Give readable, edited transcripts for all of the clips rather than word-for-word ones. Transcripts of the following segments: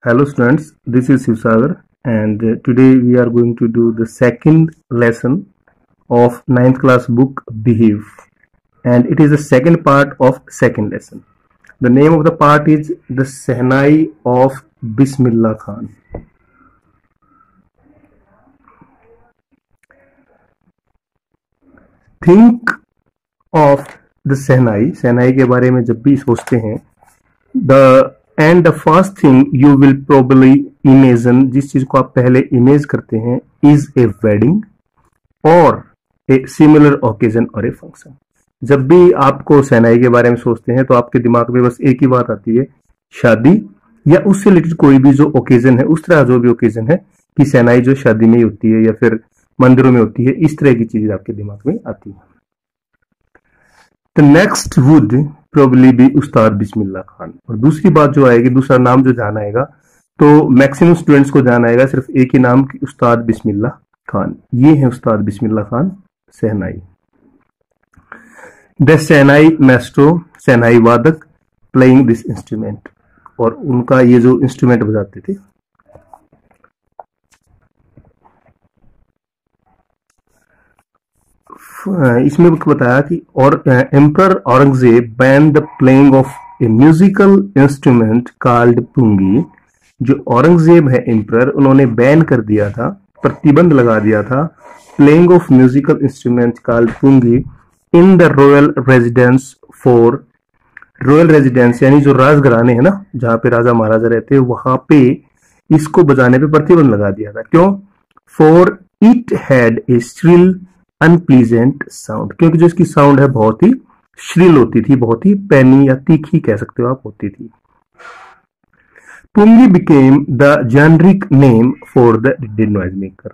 Hello students, this is Shivsagar and today we are going to do the second lesson of 9th class book Behave, and it is the second part of second lesson. The name of the part is The Sehnai of Bismillah Khan. Think of the Sehnai के बारे में जब भी सोचते हैं the first thing you will probably imagine, जिस चीज को आप पहले इमेज करते हैं, is a wedding or a similar occasion or a function. जब भी आपको सेनाई के बारे में सोचते हैं तो आपके दिमाग में बस एक ही बात आती है, शादी या उससे रिलेटेड कोई भी जो ओकेजन है, उस तरह जो भी ओकेजन है कि सेनाई जो शादी में होती है या फिर मंदिरों में होती है, इस तरह की चीजें आपके दिमाग में आती है. The next would probably be उस्ताद बिस्मिल्लाह खान. और दूसरी बात जो आएगी, दूसरा नाम जो जाना आएगा, तो मैक्सिमम स्टूडेंट्स को जाना आएगा सिर्फ एक ही नाम कि उस्ताद बिस्मिल्लाह खान. ये है उस्ताद बिस्मिल्लाह खान सेहनाई. द सेहनाई मैस्ट्रो, सेहनाई वादक, प्लेइंग दिस इंस्ट्रूमेंट, और उनका ये जो इंस्ट्रूमेंट बजाते थे. इसमें बताया कि और emperor Aurangzeb ban the playing of a musical instrument called pungi. जो औरंगजेब है एम्परर, उन्होंने बैन कर दिया था, प्रतिबंध लगा दिया था, playing of musical instrument called pungi in the royal residence. For royal residence यानी जो राजघराने हैं ना, जहां पे राजा महाराजा रहते हैं, वहां पे इसको बजाने पे प्रतिबंध लगा दिया था. क्यों? For it had a shrill unpleasant sound, क्योंकि जो इसकी साउंड है बहुत ही श्रिल होती थी, बहुत ही पैनी या तीखी कह सकते हो आप होती थी. Pungi became the generic name for the reeded noise maker.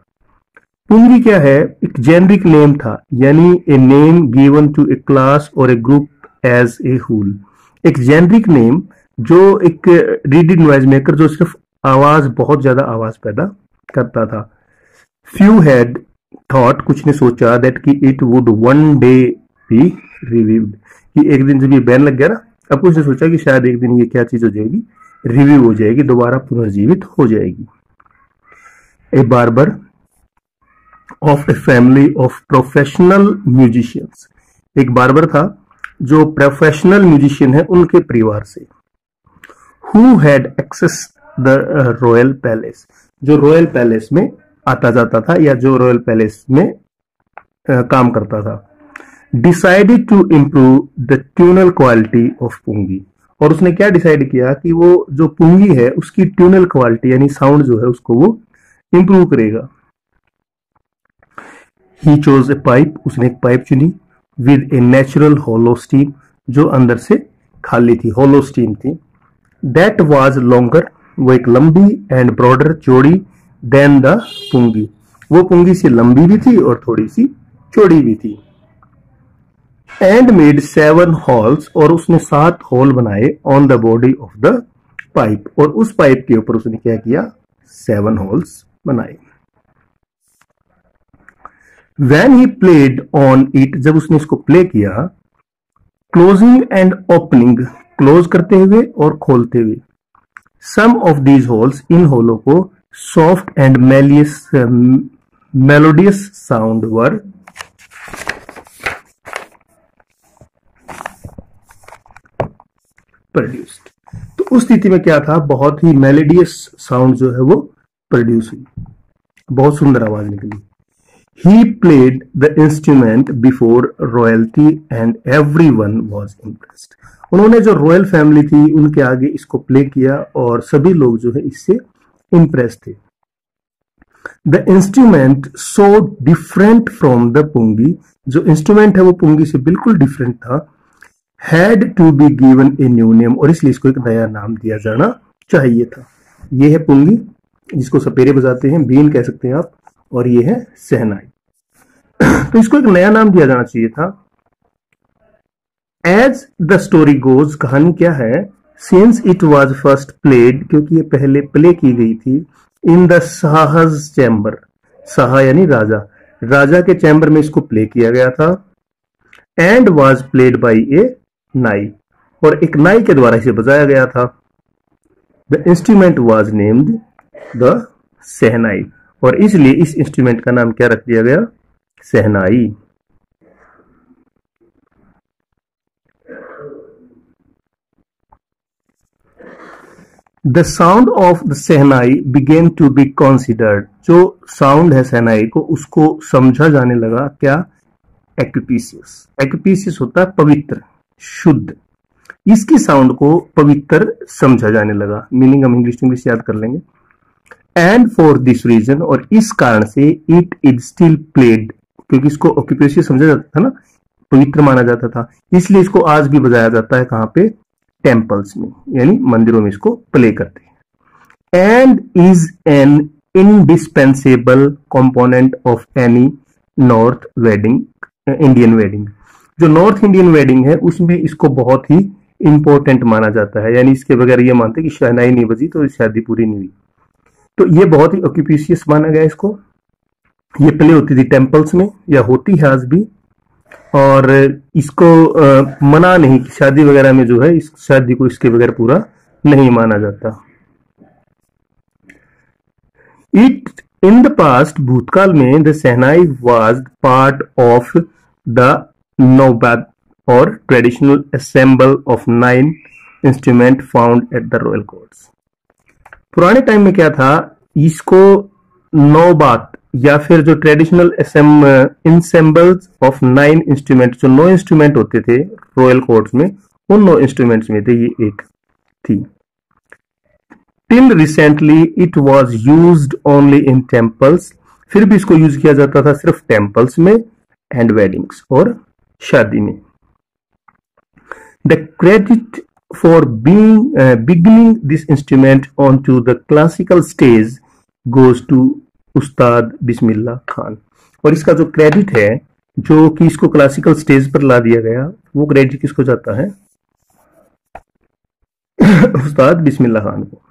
Pungi क्या है? एक जेनरिक नेम था, यानी a name given to a class और a group as a whole. एक जेनरिक नेम जो एक रिडन नॉइज मेकर, जो सिर्फ आवाज, बहुत ज्यादा आवाज पैदा करता था. फ्यू हैड थॉट, कुछ ने सोचा, दैट कि it would one day be reviewed, कि एक दिन जब ये बैन लग गया ना, अब कुछ ने सोचा कि शायद एक दिन ये क्या चीज हो जाएगी, रिव्यू हो जाएगी, दोबारा पुनर्जीवित हो जाएगी. A barber of a family of professional musicians, एक बार्बर था जो प्रोफेशनल म्यूजिशियन है, उनके परिवार से. Who had access the royal palace, जो रॉयल पैलेस में आता जाता था या जो रॉयल पैलेस में काम करता था. Decided to improve the tonal quality of pungi, और उसने क्या डिसाइड किया कि वो जो पुंगी है उसकी ट्यूनल क्वालिटी यानी साउंड जो है उसको वो इंप्रूव करेगा. ही चोज ए पाइप, उसने एक पाइप चुनी, with a natural hollow stem, जो अंदर से खाली थी, होलो स्टीम थी. दैट वाज लॉन्गर, वो एक लंबी, एंड ब्रॉडर, चौड़ी, देन द पुंगी, वो पुंगी से लंबी भी थी और थोड़ी सी चौड़ी भी थी. एंड मेड 7 होल्स, और उसने 7 होल बनाए on the body of the pipe, और उस पाइप के ऊपर उसने क्या किया, 7 होल्स बनाए. When he played on it, जब उसने इसको प्ले किया, क्लोजिंग एंड ओपनिंग, क्लोज करते हुए और खोलते हुए. सम ऑफ दीज होल्स, इन होलों को soft and melodious sound were produced. तो उस स्थिति में क्या था, बहुत ही मेलोडियस साउंड जो है वो प्रोड्यूस हुई, बहुत सुंदर आवाज निकली. He played the instrument before royalty and everyone was impressed. उन्होंने जो रॉयल फैमिली थी उनके आगे इसको प्ले किया और सभी लोग जो है इससे इम्प्रेस थे. The instrument so different from the pungi, जो इंस्ट्रूमेंट है वो पुंगी से बिल्कुल डिफरेंट था. Had to be given a new name, और इसलिए इसको एक नया नाम दिया जाना चाहिए था. ये है पुंगी, जिसको सपेरे बजाते हैं, बीन कह सकते हैं आप, और ये है सेहनाई. तो इसको एक नया नाम दिया जाना चाहिए था. एज द स्टोरी गोज, कहानी क्या है, since it was first played, क्योंकि ये पहले प्ले की गई थी, in the Shah's chamber, Shah यानी राजा, राजा के चैम्बर में इसको प्ले किया गया था. एंड वॉज प्लेड बाई ए नाई, और एक नाई के द्वारा इसे बजाया गया था. The instrument was named the shehnai, और इसलिए इस इंस्ट्रूमेंट का नाम क्या रख दिया गया? Shehnai. The sound of the shehnai began to be considered, जो साउंड है शहनाई को उसको समझा जाने लगा क्या? एक्यूपीसियस। एक्यूपीसियस होता है पवित्र, शुद्ध। इसकी साउंड को पवित्र समझा जाने लगा। मीनिंग हम इंग्लिश याद कर लेंगे। एंड फॉर दिस रीजन, और इस कारण से, इट इज स्टिल प्लेड, क्योंकि इसको ऑक्यूपेशियस समझा जाता था ना, पवित्र माना जाता था, इसलिए इसको आज भी बजाया जाता है। कहां पे? टेम्पल्स में, यानी मंदिरों में इसको प्ले करते हैं। And is an indispensable component of any north wedding, Indian wedding. जो नॉर्थ इंडियन वेडिंग है उसमें इसको बहुत ही इंपॉर्टेंट माना जाता है, यानी इसके बगैर ये मानते कि शहनाई नहीं बजी तो शादी पूरी नहीं हुई। तो ये बहुत ही ऑक्यूपेशियस माना गया इसको। ये प्ले होती थी टेम्पल्स में, या होती है आज भी, और इसको मना नहीं, शादी वगैरह में जो है इस शादी को इसके बगैर पूरा नहीं माना जाता। इट इन द पास्ट, भूतकाल में, the shehnai was part of the naubat और traditional ensemble of 9 instrument found at the royal courts. पुराने टाइम में क्या था, इसको नौबात या फिर जो ट्रेडिशनल इंसेंबल्स ऑफ 9 इंस्ट्रूमेंट, जो 9 इंस्ट्रूमेंट होते थे रॉयल कोर्ट्स में, उन 9 इंस्ट्रूमेंट्स में से ये एक थी। Till recently it was used only in temples, फिर भी इसको यूज किया जाता था सिर्फ टेम्पल्स में एंड वेडिंग्स, और शादी में। The credit for beginning this instrument on to the classical stage goes to Ustad Bismillah Khan, और इसका जो क्रेडिट है, जो कि इसको क्लासिकल स्टेज पर ला दिया गया, वो क्रेडिट किसको जाता है? उस्ताद बिस्मिल्लाह खान को।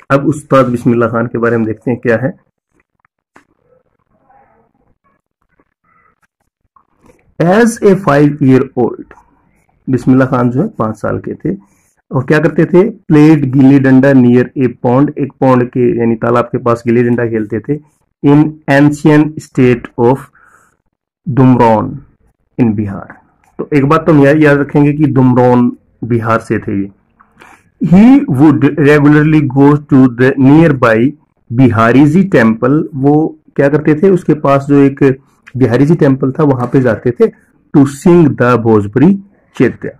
अब उस्ताद बिस्मिल्लाह खान के बारे में देखते हैं क्या है। एज ए 5-year-old, बिस्मिल्लाह खान जो है 5 साल के थे, और क्या करते थे? प्लेड गिल्ली डंडा नियर ए पॉन्ड, एक पॉन्ड के यानी तालाब के पास गिल्ली डंडा खेलते थे। इन एंशियन स्टेट ऑफ दुमरौन इन बिहार। तो एक बात तो हम याद रखेंगे कि दुमरौन बिहार से थे ये। He would regularly go to the nearby Bihariji temple, वो क्या करते थे? उसके पास जो एक बिहारीजी टेम्पल था वहां पे जाते थे। To sing the Bhojpuri chaita,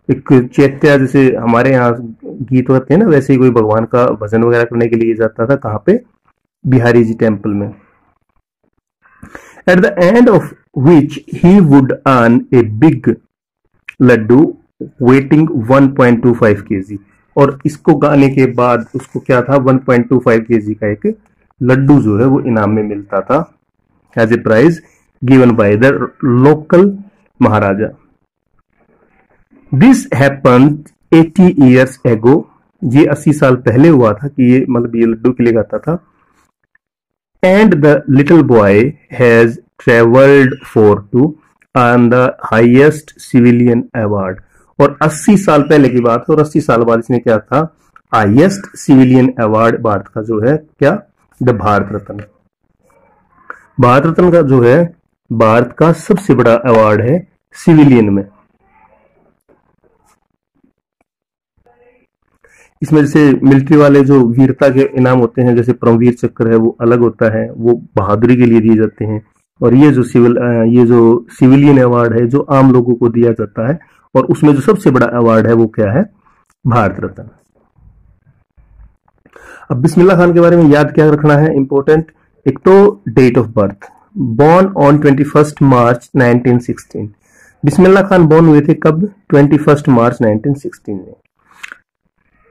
एक चैत्या जैसे हमारे यहाँ गीत होते हैं ना, वैसे ही कोई भगवान का भजन वगैरह करने के लिए जाता था। कहाँ पे? बिहारी जी टेम्पल में। At the end of which he would earn a big laddu weighing 1.25 kg, और इसको गाने के बाद उसको क्या था? 1.25 kg का एक लड्डू जो है वो इनाम में मिलता था, as a prize given by the local Maharaja. This happened 80 years ago, ये 80 साल पहले हुआ था कि ये मतलब ये लड्डू के लिए गाता था। And the little boy has travelled far to earn the highest civilian award, और 80 साल पहले की बात है, और 80 साल बाद इसने क्या था? हाईएस्ट सिविलियन अवार्ड भारत का जो है क्या? द भारत रत्न। भारत रत्न का जो है भारत का सबसे बड़ा अवार्ड है सिविलियन में। इसमें जैसे मिलिट्री वाले जो वीरता के इनाम होते हैं, जैसे परमवीर चक्र है, वो अलग होता है, वो बहादुरी के लिए दिए जाते हैं। और ये जो सिविलियन अवार्ड है जो आम लोगों को दिया जाता है, और उसमें जो सबसे बड़ा अवार्ड है वो क्या है? भारत रत्न। अब बिस्मिल्लाह खान के बारे में याद क्या रखना है इंपॉर्टेंट? एक तो date of birth, born on 21 March 1916। Bismillah Khan born हुए थे कब? 21 मार्च 1916 में।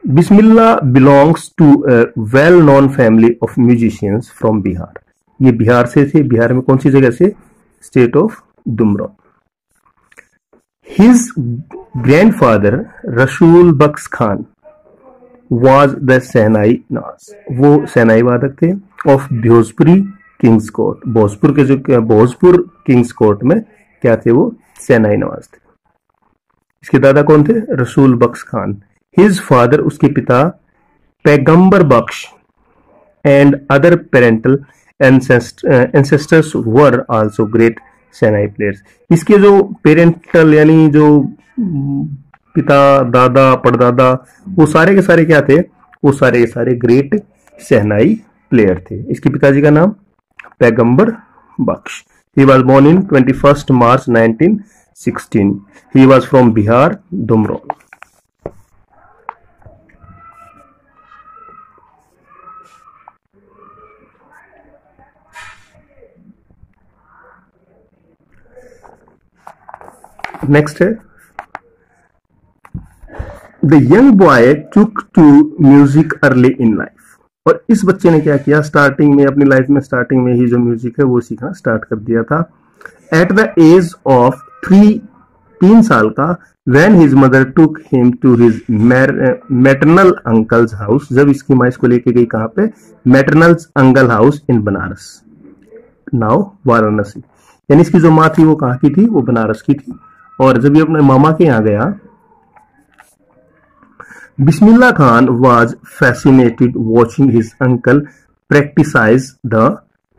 Bismillah belongs to a well known family of musicians from Bihar. ये बिहार से थे। बिहार में कौन सी जगह से? State of Dumraon. His grandfather Rasool Baksh Khan was the shehnai nawaz, वो शहनाई वादक थे। Of Bhojpuri kings court, Bhojpur के जो भोजपुर किंग्स कोर्ट में क्या थे? वो शहनाई नवाज थे। इसके दादा कौन थे? रसूल बख्श खान। हिज फादर उसके पिता, Paigambar Baksh and other parental ancestors were also great shehnai players. इसके जो पेरेंटल यानी जो पिता, दादा, परदादा, वो सारे के सारे क्या थे, वो सारे के सारे ग्रेट शहनाई प्लेयर थे। इसके पिताजी का नाम पैगंबर बख्श। He was born in 21st March 1916. He was from Bihar, Dumrol. Next है, The young boy took to music early in life. और इस बच्चे ने क्या किया, स्टार्टिंग में अपनी लाइफ में स्टार्टिंग में ही जो म्यूजिक है वो सीखना स्टार्ट कर दिया था। एट द एज ऑफ 3 साल का, when his mother took him to his maternal uncle's house, जब इसकी माँ इसको लेके गई कहाँ पे, maternal uncle house in Banaras, now Varanasi. यानी इसकी जो माँ थी वो कहाँ की थी, वो बनारस की थी। और जब ये अपने मामा के यहाँ गया, Bismillah Khan was fascinated watching his uncle practice the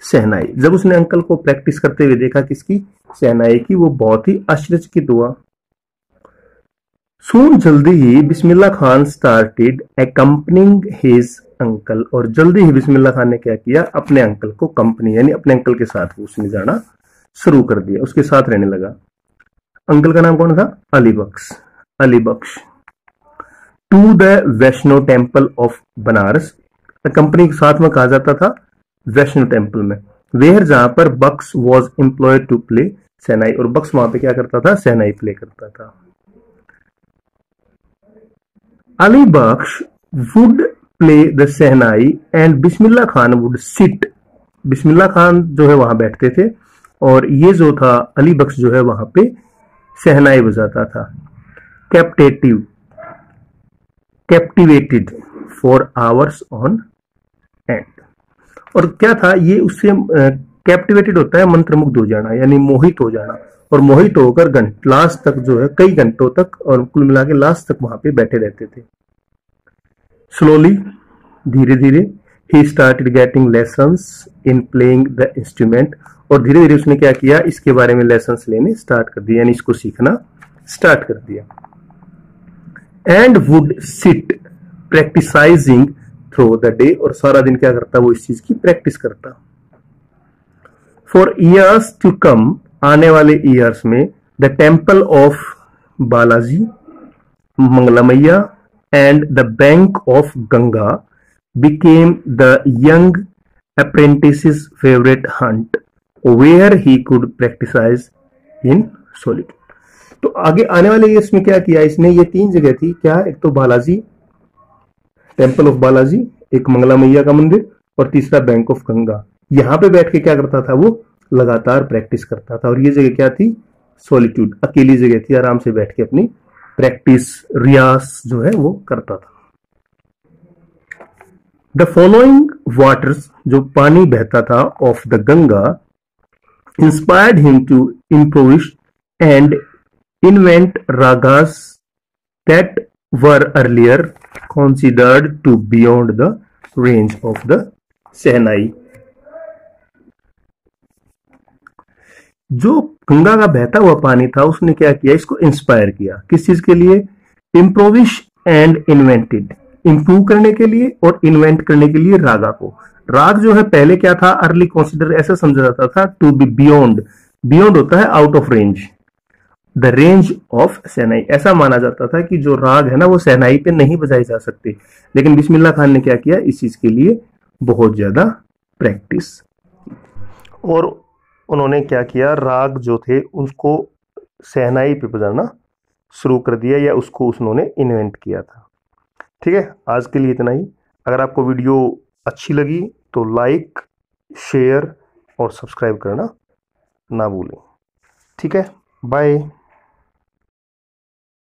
शहनाई। जब उसने अंकल को प्रैक्टिस करते हुए देखा किसकी, शहनाई की, वो बहुत ही आश्चर्यचकित हुआ। Soon जल्दी ही Bismillah Khan started accompanying his uncle, और जल्दी ही बिस्मिल्लाह खान ने क्या किया, अपने अंकल को कंपनी यानी अपने अंकल के साथ उसने जाना शुरू कर दिया, उसके साथ रहने लगा। अंकल का नाम कौन था, Ali Baksh. Ali Baksh to the Vaishno temple of Banaras, company के साथ में कहा जाता था वैष्णो टेम्पल में, वेयर जहां पर बख्श वॉज एम्प्लॉयड टू प्ले शहनाई, और बख्श वहां पे क्या करता था, शहनाई प्ले करता था। Ali Baksh would play the shehnai and Bismillah Khan would sit, Bismillah Khan जो है वहां बैठते थे और ये जो था अली बख्श जो है वहां पे शहनाई बजाता था। Captivated for hours on and, और क्या था ये, उससे कैप्टिवेटेड होता है मंत्रमुग्ध हो जाना यानी मोहित हो जाना, और मोहित होकर लास्ट तक जो है कई घंटों तक, और कुल मिला के लास्ट तक वहां पे बैठे रहते थे। स्लोली, धीरे धीरे, he started getting lessons in playing the instrument, और धीरे धीरे उसने क्या किया, इसके बारे में लेसन्स लेने स्टार्ट कर दिया यानी इसको सीखना स्टार्ट कर दिया। And would sit practising through the day, और सारा दिन क्या करता, वो इस चीज की प्रैक्टिस करता। फॉर ईयर्स टू कम, आने वाले ईयर्स में, the temple of Balaji, Mangala Maiya and the bank of Ganga became the young apprentice's favorite hunt, where he could practice in solitude. तो आगे आने वाले इसमें क्या किया इसने, ये 3 जगह थी क्या, एक तो बालाजी, टेम्पल ऑफ बालाजी, एक मंगला मैया का मंदिर, और तीसरा बैंक ऑफ गंगा। यहां पे बैठ के क्या करता था, वो लगातार प्रैक्टिस करता था, और ये जगह क्या थी, सॉलिट्यूड, अकेली जगह थी, आराम से बैठ के अपनी प्रैक्टिस, रियाज जो है वो करता था। द फॉलोइंग वाटर्स, जो पानी बहता था, of the Ganga, inspired him to improvise and invent ragas that were earlier considered to beyond the range of the शहनाई। जो गंगा का बहता हुआ पानी था उसने क्या किया, इसको इंस्पायर किया, किस चीज के लिए, इम्प्रोविश एंड इन्वेंटेड, इंप्रूव करने के लिए और इन्वेंट करने के लिए रागा को। राग जो है पहले क्या था, अर्ली कंसिडर ऐसा समझा जाता था टू बी बियॉन्ड, बियॉन्ड होता है out of range, the range of shehnai, ऐसा माना जाता था कि जो राग है ना वो शहनाई पे नहीं बजाई जा सकते। लेकिन बिस्मिल्लाह खान ने क्या किया, इस चीज के लिए बहुत ज्यादा प्रैक्टिस, और उन्होंने क्या किया, राग जो थे उसको शहनाई पे बजाना शुरू कर दिया, या उसको उन्होंने इन्वेंट किया था। ठीक है, आज के लिए इतना ही। अगर आपको वीडियो अच्छी लगी तो लाइक, शेयर और सब्सक्राइब करना ना भूलें। ठीक है, बाय।